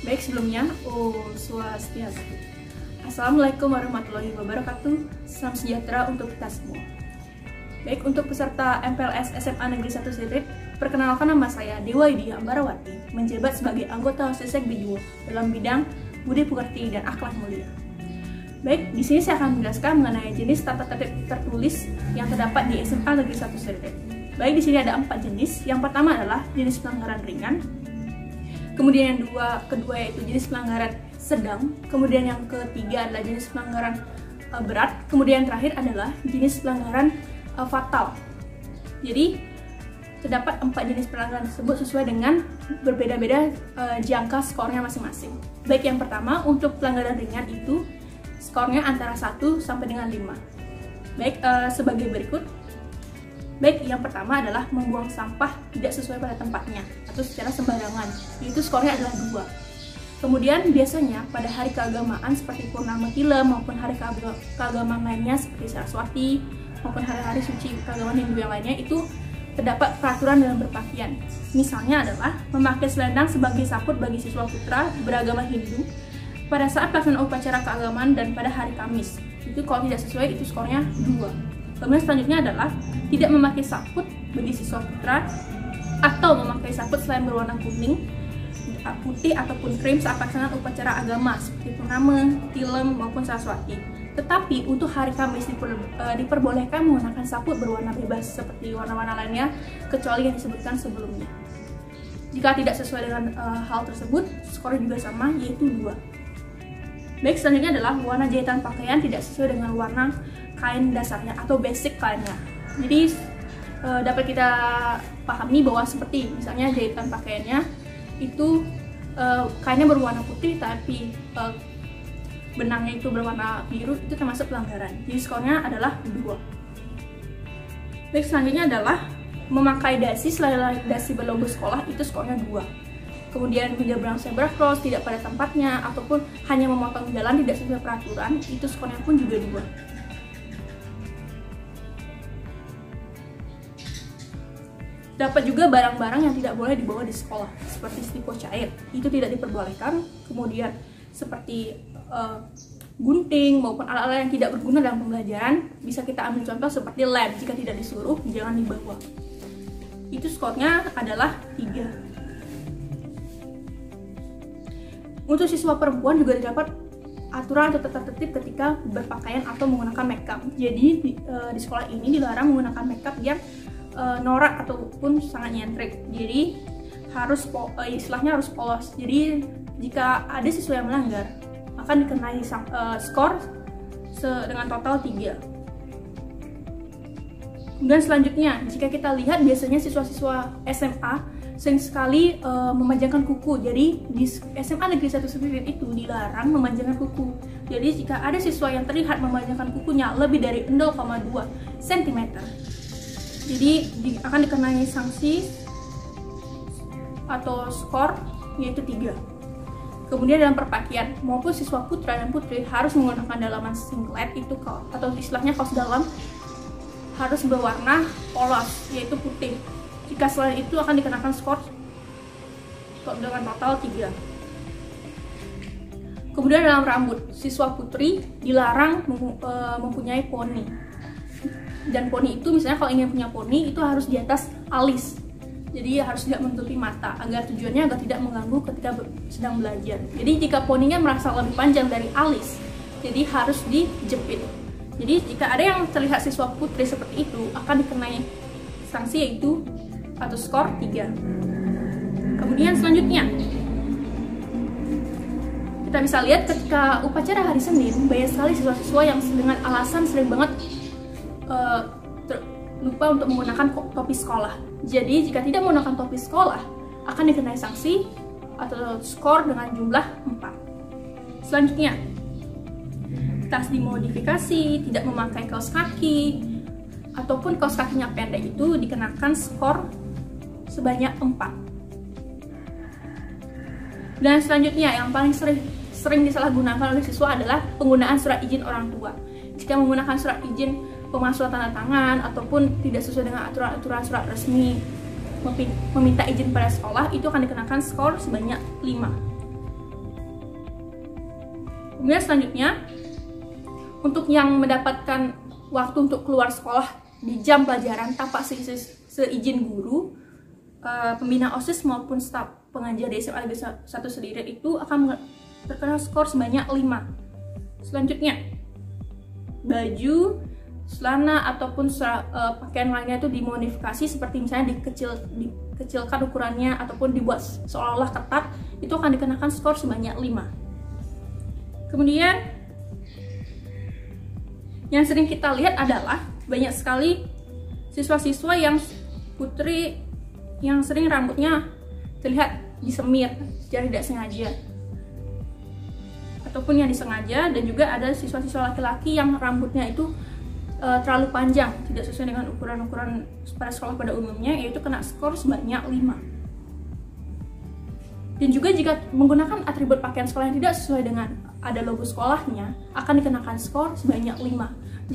Baik, sebelumnya, Om Swastiastu. Assalamualaikum warahmatullahi wabarakatuh. Salam sejahtera untuk kita semua. Baik, untuk peserta MPLS SMA Negeri 1 Sirip, perkenalkan nama saya Dewa Yudi Ambarawati, menjabat sebagai anggota Hosisek B2 dalam bidang Budi Pekerti dan Akhlak Mulia. Baik, di sini saya akan menjelaskan mengenai jenis tata tertib tertulis yang terdapat di SMA Negeri 1 Sirip. Baik, di sini ada 4 jenis. Yang pertama adalah jenis pelanggaran ringan. Kemudian yang kedua yaitu jenis pelanggaran sedang. Kemudian yang ketiga adalah jenis pelanggaran berat. Kemudian yang terakhir adalah jenis pelanggaran fatal. Jadi terdapat 4 jenis pelanggaran tersebut sesuai dengan berbeda-beda jangka skornya masing-masing. Baik, yang pertama untuk pelanggaran ringan itu skornya antara 1 sampai dengan 5. Baik, sebagai berikut. Baik, yang pertama adalah membuang sampah tidak sesuai pada tempatnya atau secara sembarangan, yaitu skornya adalah 2. Kemudian biasanya pada hari keagamaan seperti Purnama Tila maupun hari keagamaan lainnya seperti Saraswati maupun hari-hari suci keagamaan Hindu yang lainnya itu terdapat peraturan dalam berpakaian. Misalnya adalah memakai selendang sebagai saput bagi siswa putra beragama Hindu pada saat pelaksanaan upacara keagamaan dan pada hari Kamis. Itu kalau tidak sesuai itu skornya 2. Kemudian selanjutnya adalah tidak memakai saput bagi siswa putra atau memakai saput selain berwarna kuning, putih ataupun krim saat pelaksanaan upacara agama seperti Purnama, Tilem maupun Saraswati. Tetapi untuk hari Kamis diperbolehkan menggunakan saput berwarna bebas seperti warna-warna lainnya kecuali yang disebutkan sebelumnya. Jika tidak sesuai dengan hal tersebut, skornya juga sama yaitu 2. Baik, selanjutnya adalah warna jahitan pakaian tidak sesuai dengan warna kain dasarnya atau basic kainnya. Jadi dapat kita pahami bahwa seperti misalnya jahitan pakaiannya itu kainnya berwarna putih tapi benangnya itu berwarna biru, itu termasuk pelanggaran. Jadi skornya adalah 2. Baik, selanjutnya adalah memakai dasi selain dasi berlogo sekolah, itu skornya 2. Kemudian menyeberang zebra cross tidak pada tempatnya ataupun hanya memotong jalan tidak sesuai peraturan, itu skornya pun juga 2. Dapat juga barang-barang yang tidak boleh dibawa di sekolah, seperti stipo cair, itu tidak diperbolehkan. Kemudian seperti gunting maupun alat-alat yang tidak berguna dalam pembelajaran, bisa kita ambil contoh seperti lem, jika tidak disuruh jangan dibawa. Itu skornya adalah 3. Untuk siswa perempuan juga terdapat aturan atau tata tertib ketika berpakaian atau menggunakan makeup. Jadi di sekolah ini dilarang menggunakan makeup yang norak ataupun sangat nyentrik. Jadi harus istilahnya harus polos. Jadi jika ada siswa yang melanggar akan dikenai skor dengan total 3. Kemudian selanjutnya, jika kita lihat biasanya siswa-siswa SMA sering sekali memanjangkan kuku. Jadi di SMA Negeri 1 Sirip itu dilarang memanjangkan kuku. Jadi jika ada siswa yang terlihat memanjangkan kukunya lebih dari 0,2 cm, jadi akan dikenai sanksi atau skor yaitu 3. Kemudian dalam berpakaian maupun siswa putra dan putri harus menggunakan dalaman singlet itu atau istilahnya kaos dalam harus berwarna polos yaitu putih. Jika selain itu akan dikenakan skor dengan total 3. Kemudian dalam rambut, siswa putri dilarang mempunyai poni. Dan poni itu misalnya kalau ingin punya poni itu harus di atas alis. Jadi harus tidak menutupi mata agar tujuannya agar tidak mengganggu ketika sedang belajar. Jadi jika poninya merasa lebih panjang dari alis, jadi harus dijepit. Jadi jika ada yang terlihat siswa putri seperti itu akan dikenai sanksi yaitu atau skor 3. Kemudian selanjutnya kita bisa lihat ketika upacara hari Senin banyak sekali siswa-siswa yang dengan alasan sering banget lupa untuk menggunakan topi sekolah. Jadi jika tidak menggunakan topi sekolah akan dikenai sanksi atau skor dengan jumlah 4. Selanjutnya, tas dimodifikasi, tidak memakai kaos kaki ataupun kaos kakinya pendek itu dikenakan skor sebanyak 4. Dan selanjutnya yang paling sering disalahgunakan oleh siswa adalah penggunaan surat izin orang tua. Jika menggunakan surat izin pemalsuan tanda tangan ataupun tidak sesuai dengan aturan-aturan surat resmi meminta izin pada sekolah, itu akan dikenakan skor sebanyak 5. Kemudian selanjutnya, untuk yang mendapatkan waktu untuk keluar sekolah di jam pelajaran tanpa seizin guru, pembina OSIS maupun staf pengajar di SMA Negeri 1 Sedirit itu akan terkena skor sebanyak 5. Selanjutnya, baju, celana ataupun pakaian lainnya itu dimodifikasi, seperti misalnya dikecilkan ukurannya ataupun dibuat seolah-olah ketat, itu akan dikenakan skor sebanyak 5. Kemudian yang sering kita lihat adalah banyak sekali siswa-siswa yang putri yang sering rambutnya terlihat disemir secara tidak sengaja ataupun yang disengaja, dan juga ada siswa-siswa laki-laki yang rambutnya itu terlalu panjang, tidak sesuai dengan ukuran-ukuran pada sekolah pada umumnya, yaitu kena skor sebanyak 5. Dan juga jika menggunakan atribut pakaian sekolah yang tidak sesuai dengan ada logo sekolahnya, akan dikenakan skor sebanyak 5.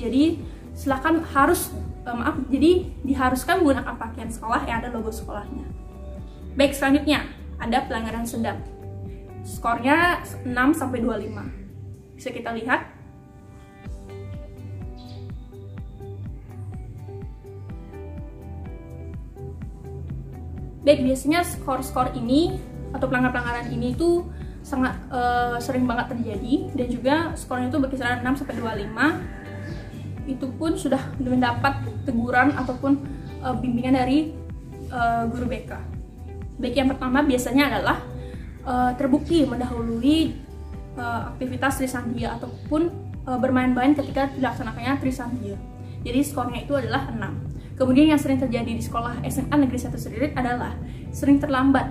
Jadi diharuskan menggunakan pakaian sekolah yang ada logo sekolahnya. Baik, selanjutnya ada pelanggaran sedang. Skornya 6-25. Bisa kita lihat. Baik, biasanya skor-skor ini atau pelanggaran-pelanggaran ini itu sangat sering banget terjadi, dan juga skornya itu berkisar 6-25. Itu pun sudah mendapat teguran ataupun bimbingan dari guru BK. Baik, yang pertama biasanya adalah terbukti mendahului aktivitas Trisandia ataupun bermain-main ketika dilaksanakannya Trisandia. Jadi skornya itu adalah 6. Kemudian yang sering terjadi di sekolah SMA Negeri 1 Sedirit adalah sering terlambat.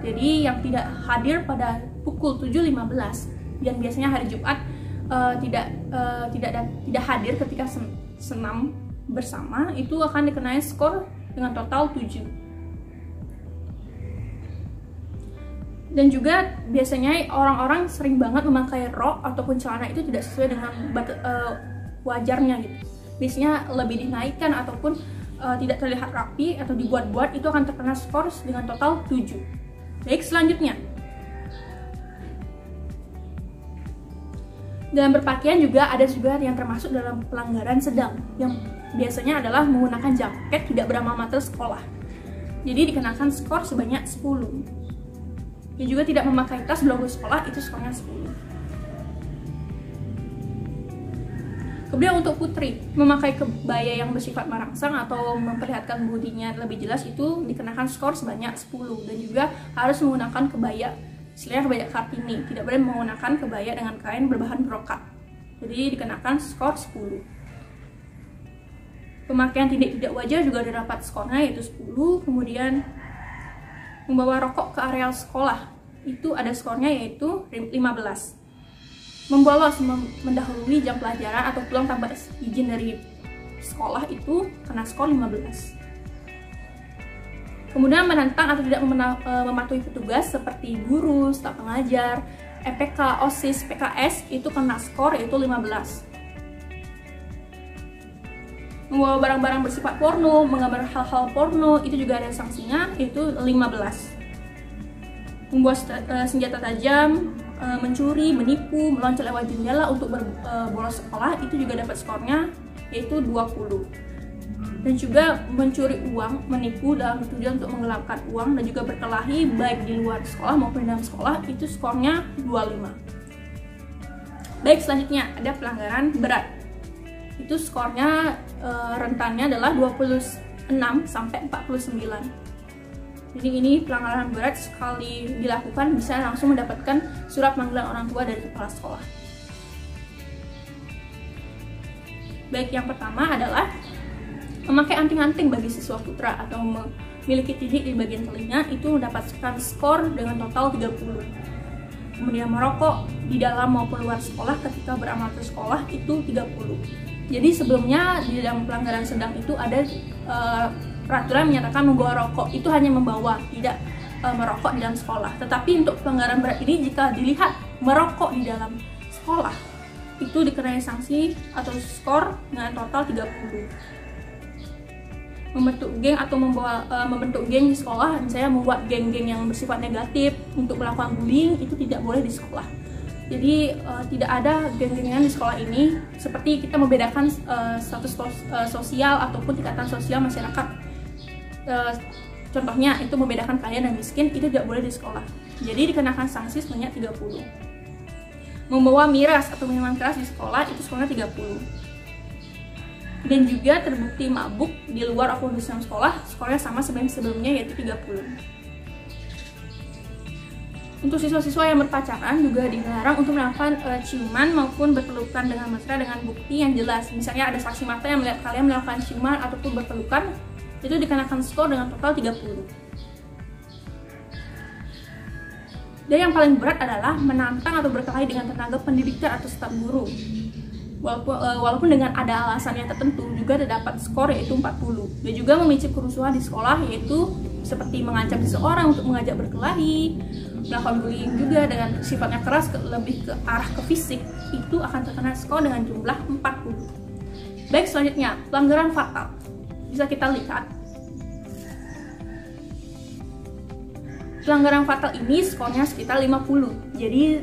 Jadi yang tidak hadir pada pukul 7.15 dan biasanya hari Jumat tidak hadir ketika senam bersama, itu akan dikenai skor dengan total 7. Dan juga biasanya orang-orang sering banget memakai rok ataupun celana itu tidak sesuai dengan wajarnya gitu. Biasanya lebih dinaikkan ataupun tidak terlihat rapi atau dibuat-buat, itu akan terkena skor dengan total 7. Baik, selanjutnya, dalam berpakaian juga ada juga yang termasuk dalam pelanggaran sedang, yang biasanya adalah menggunakan jaket tidak beralma mater sekolah. Jadi dikenakan skor sebanyak 10. Dan juga tidak memakai tas berlogo sekolah, itu skornya 10. Kemudian untuk putri, memakai kebaya yang bersifat merangsang atau memperlihatkan bodinya lebih jelas, itu dikenakan skor sebanyak 10. Dan juga harus menggunakan kebaya, istilahnya kebaya Kartini, tidak boleh menggunakan kebaya dengan kain berbahan brokat. Jadi dikenakan skor 10. Pemakaian tidak wajar juga didapat skornya, yaitu 10. Kemudian membawa rokok ke areal sekolah, itu ada skornya, yaitu 15. Membolos, mendahului jam pelajaran atau pulang tanpa izin dari sekolah, itu kena skor 15. Kemudian menentang atau tidak mematuhi petugas seperti guru, staf pengajar, EPK, OSIS, PKS, itu kena skor, yaitu 15. Membawa barang-barang bersifat porno, menggambar hal-hal porno, itu juga ada sanksinya, yaitu 15. Membawa senjata tajam, mencuri, menipu, meloncat lewat jendela untuk bolos sekolah, itu juga dapat skornya, yaitu 20. Dan juga mencuri uang, menipu dalam tujuan untuk menggelapkan uang, dan juga berkelahi baik di luar sekolah maupun di dalam sekolah, itu skornya 25. Baik, selanjutnya ada pelanggaran berat. Itu skornya rentannya adalah 26-49. Jadi ini pelanggaran berat, sekali dilakukan bisa langsung mendapatkan surat panggilan orang tua dari kepala sekolah. Baik, yang pertama adalah memakai anting-anting bagi siswa putra atau memiliki titik di bagian telinga, itu mendapatkan skor dengan total 30. Kemudian merokok di dalam maupun luar sekolah ketika beramal ke sekolah, itu 30. Jadi sebelumnya di dalam pelanggaran sedang itu ada peraturan menyatakan membawa rokok itu hanya membawa, tidak merokok di dalam sekolah. Tetapi untuk pelanggaran berat ini, jika dilihat merokok di dalam sekolah, itu dikenai sanksi atau skor dengan total 30. Membentuk geng atau membentuk geng di sekolah, misalnya membuat geng-geng yang bersifat negatif untuk melakukan bullying, itu tidak boleh di sekolah. Jadi tidak ada geng-gengan di sekolah ini, seperti kita membedakan status sosial ataupun tingkatan sosial masyarakat. Contohnya itu membedakan kaya dan miskin, itu tidak boleh di sekolah. Jadi dikenakan sanksi sebanyak 30. Membawa miras atau minuman keras di sekolah itu sekolahnya 30. Dan juga terbukti mabuk di luar akun sekolah, sekolahnya sama seperti sebelumnya, yaitu 30. Untuk siswa-siswa yang berpacaran juga dilarang untuk melakukan ciuman maupun berpelukan dengan mesra dengan bukti yang jelas. Misalnya ada saksi mata yang melihat kalian melakukan ciuman ataupun berpelukan, itu dikenakan skor dengan total 30. Dan yang paling berat adalah menantang atau berkelahi dengan tenaga pendidikan atau staf guru. Walaupun dengan ada alasan yang tertentu juga terdapat skor yaitu 40. Dan juga memicu kerusuhan di sekolah, yaitu seperti mengancam seseorang untuk mengajak berkelahi, melakukan bullying juga dengan sifatnya keras lebih ke arah ke fisik, itu akan terkena skor dengan jumlah 40. Baik, selanjutnya pelanggaran fatal. Bisa kita lihat pelanggaran fatal ini skornya sekitar 50. Jadi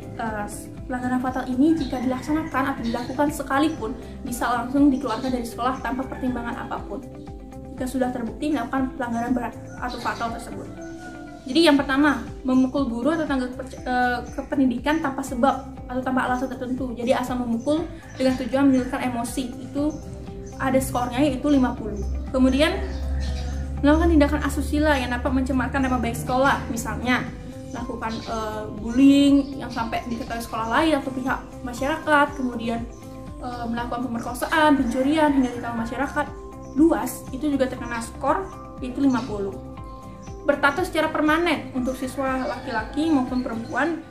pelanggaran fatal ini jika dilaksanakan atau dilakukan sekalipun bisa langsung dikeluarkan dari sekolah tanpa pertimbangan apapun jika sudah terbukti melakukan pelanggaran berat atau fatal tersebut. Jadi yang pertama, memukul guru atau tenaga kependidikan tanpa sebab atau tanpa alasan tertentu. Jadi asal memukul dengan tujuan menimbulkan emosi, itu ada skornya yaitu 50. Kemudian melakukan tindakan asusila yang dapat mencemarkan nama baik sekolah, misalnya melakukan bullying yang sampai diketahui sekolah lain atau pihak masyarakat, kemudian melakukan pemerkosaan, pencurian hingga diketahui masyarakat luas, itu juga terkena skor yaitu 50. Bertato secara permanen untuk siswa laki-laki maupun perempuan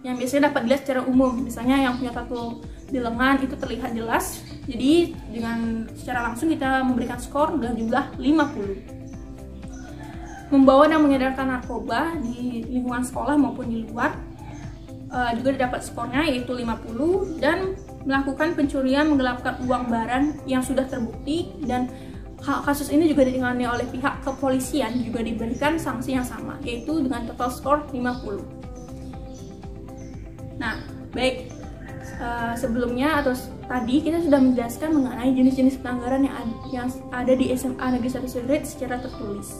yang biasanya dapat dilihat secara umum, misalnya yang punya tato di lengan itu terlihat jelas, jadi dengan secara langsung kita memberikan skor dengan jumlah 50. Membawa dan mengedarkan narkoba di lingkungan sekolah maupun di luar juga dapat skornya yaitu 50. Dan melakukan pencurian menggelapkan uang barang yang sudah terbukti, dan kasus ini juga ditangani oleh pihak kepolisian, juga diberikan sanksi yang sama yaitu dengan total skor 50. Nah, baik, sebelumnya atau tadi kita sudah menjelaskan mengenai jenis-jenis pelanggaran yang ada di SMA Negeri 1 Seririt secara tertulis.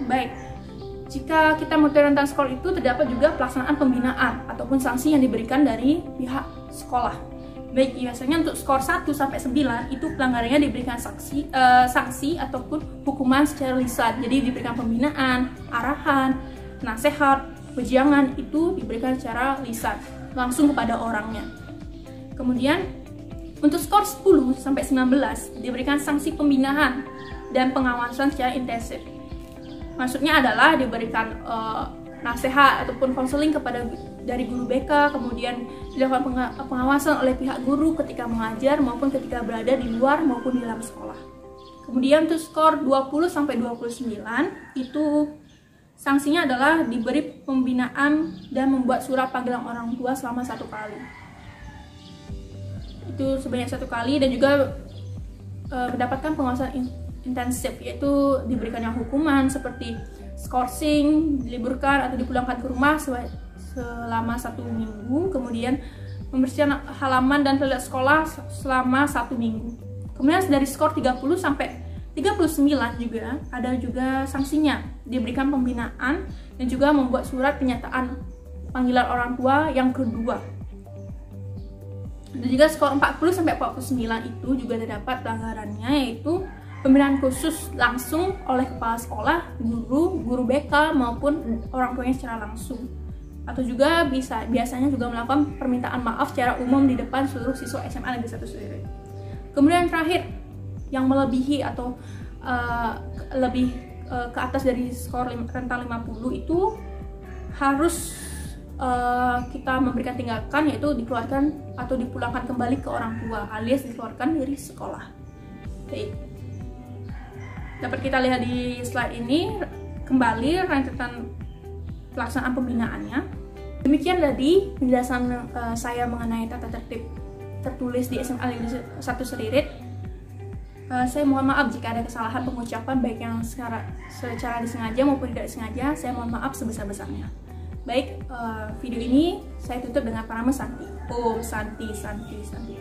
Baik, jika kita mengetahui tentang skor itu, terdapat juga pelaksanaan pembinaan ataupun sanksi yang diberikan dari pihak sekolah. Baik, biasanya untuk skor 1 sampai 9 itu pelanggarannya diberikan sanksi ataupun hukuman secara lisan. Jadi diberikan pembinaan, arahan, nasihat, wejangan itu diberikan secara lisan langsung kepada orangnya. Kemudian untuk skor 10 sampai 19 diberikan sanksi pembinaan dan pengawasan secara intensif. Maksudnya adalah diberikan nasihat ataupun konseling dari guru BK, kemudian dilakukan pengawasan oleh pihak guru ketika mengajar maupun ketika berada di luar maupun di dalam sekolah. Kemudian untuk skor 20 sampai 29 itu sanksinya adalah diberi pembinaan dan membuat surat panggilan orang tua selama 1 kali. Itu sebanyak 1 kali, dan juga mendapatkan pengawasan intensif, yaitu diberikannya hukuman seperti skorsing, diliburkan atau dipulangkan ke rumah selama 1 minggu, kemudian membersihkan halaman dan toilet sekolah selama 1 minggu. Kemudian dari skor 30 sampai 39 juga ada juga sanksinya, diberikan pembinaan dan juga membuat surat pernyataan panggilan orang tua yang kedua. Dan juga skor 40 sampai 49 itu juga terdapat pelanggarannya, yaitu pembinaan khusus langsung oleh kepala sekolah, guru BK maupun orang tuanya secara langsung. Atau juga biasanya juga melakukan permintaan maaf secara umum di depan seluruh siswa SMA Negeri 1 Seririt. Kemudian terakhir, yang melebihi atau lebih ke atas dari skor rentang 50 itu harus kita memberikan tindakan, yaitu dikeluarkan atau dipulangkan kembali ke orang tua alias dikeluarkan dari sekolah. Baik. Dapat kita lihat di slide ini kembali rentetan pelaksanaan pembinaannya. Demikian tadi penjelasan saya mengenai tata tertib tertulis di SMA Negeri 1 Seririt. Saya mohon maaf jika ada kesalahan pengucapan baik yang secara disengaja maupun tidak disengaja. Saya mohon maaf sebesar-besarnya. Baik, video ini saya tutup dengan pranama Santi. Om Santi, Santi, Santi.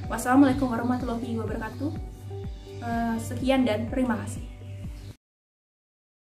Wassalamualaikum warahmatullahi wabarakatuh. Sekian dan terima kasih.